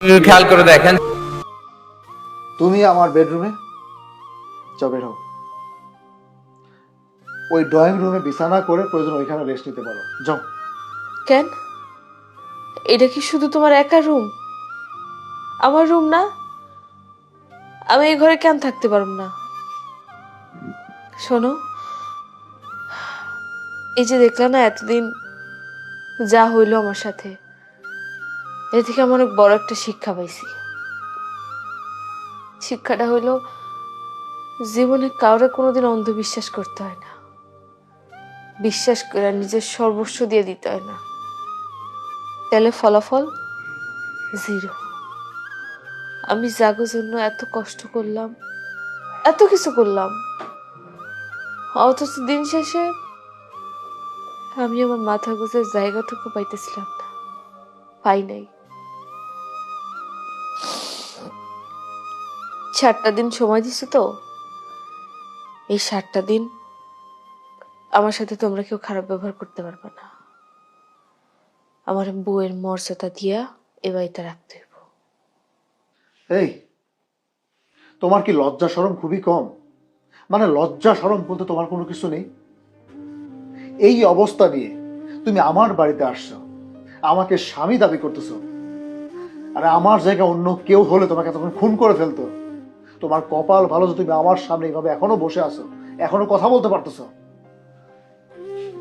খেয়াল করে দেখেন, তুমি আমার বেডরুমে যাও, বের হও। ওই ড্রয়িং রুমে বিছানা করে প্রয়োজন ওইখানে রেস্ট নিতে পারো, যাও। কেন? এটা কি শুধু তোমার একার রুম? আমার রুম না? আমি এই ঘরে কেন থাকতে পারব না? শোনো, এই যে দেখলাম না এতদিন যা হইলো আমার সাথে, এ থেকে আমি অনেক বড় একটা শিক্ষা পাইছি। শিক্ষাটা হইলো জীবনে কাউরে কোনোদিন অন্ধবিশ্বাস করতে হয় না, বিশ্বাস করে নিজের সর্বস্ব দিয়ে দিতে হয় না, তাহলে ফলাফল জিরো। আমি জাগোর জন্য এত কষ্ট করলাম, এত কিছু করলাম, অথচ দিন শেষে আমি আমার মাথা গোজার জায়গাটুকু পাইতেছিলাম না, পাই নাই। 7টা দিন সময় দিছো তো, এই 7টা দিন আমার সাথে তোমরা কেউ খারাপ ব্যবহার করতে পারবে না। আমার বউয়ের মর্যাদা দিয়া এ বাড়িতে রাখতে হইব। এই, তোমার কি লজ্জা শরম খুবই কম? মানে লজ্জা শরম বলতে তোমার কোনো কিছু নেই? এই অবস্থা নিয়ে তুমি আমার বাড়িতে আসছো, আমাকে স্বামী দাবি করতেছো। আরে আমার জায়গায় অন্য কেউ হলে তোমাকে তখন খুন করে ফেলতো। তোমার কপাল ভালো যে তুমি আমার সামনে এইভাবে এখনো বসে আছো, এখনো কথা বলতে পারতেছো।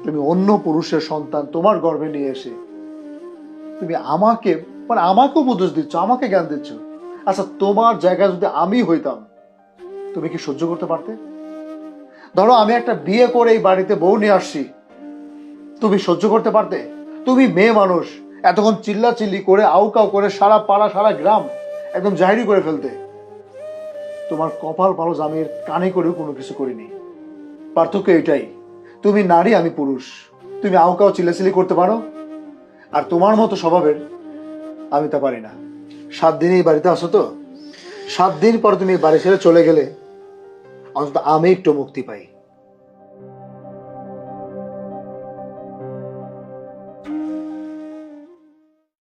তুমি অন্য পুরুষের সন্তান তোমার গর্ভে নিয়ে এসে তুমি আমাকে, মানে আমাকে উপদেশ দিচ্ছ, আমাকে জ্ঞান দিচ্ছ। আচ্ছা, তোমার জায়গায় যদি আমি হইতাম, তুমি কি সহ্য করতে পারতে? ধরো আমি একটা বিয়ে করে এই বাড়িতে বউ নিয়ে আসছি, তুমি সহ্য করতে পারতে? তুমি মেয়ে মানুষ, এতক্ষণ চিল্লা চিল্লি করে আউকাউ করে সারা পাড়া সারা গ্রাম একদম জাহিরি করে ফেলতে। তোমার কপাল ভালো যে আমি এর কানে করেও কোনো কিছু করিনি। পার্থক্য এটাই, তুমি নারী, আমি পুরুষ। তুমি আউকাউ চিল্লাচিল্লি করতে পারো, আর তোমার মতো স্বভাবের আমি তা পারি না। 7 দিন এই বাড়িতে আসো তো, 7 দিন পর তুমি এই বাড়ি ছেড়ে চলে গেলে অন্তত আমি একটু মুক্তি পাই।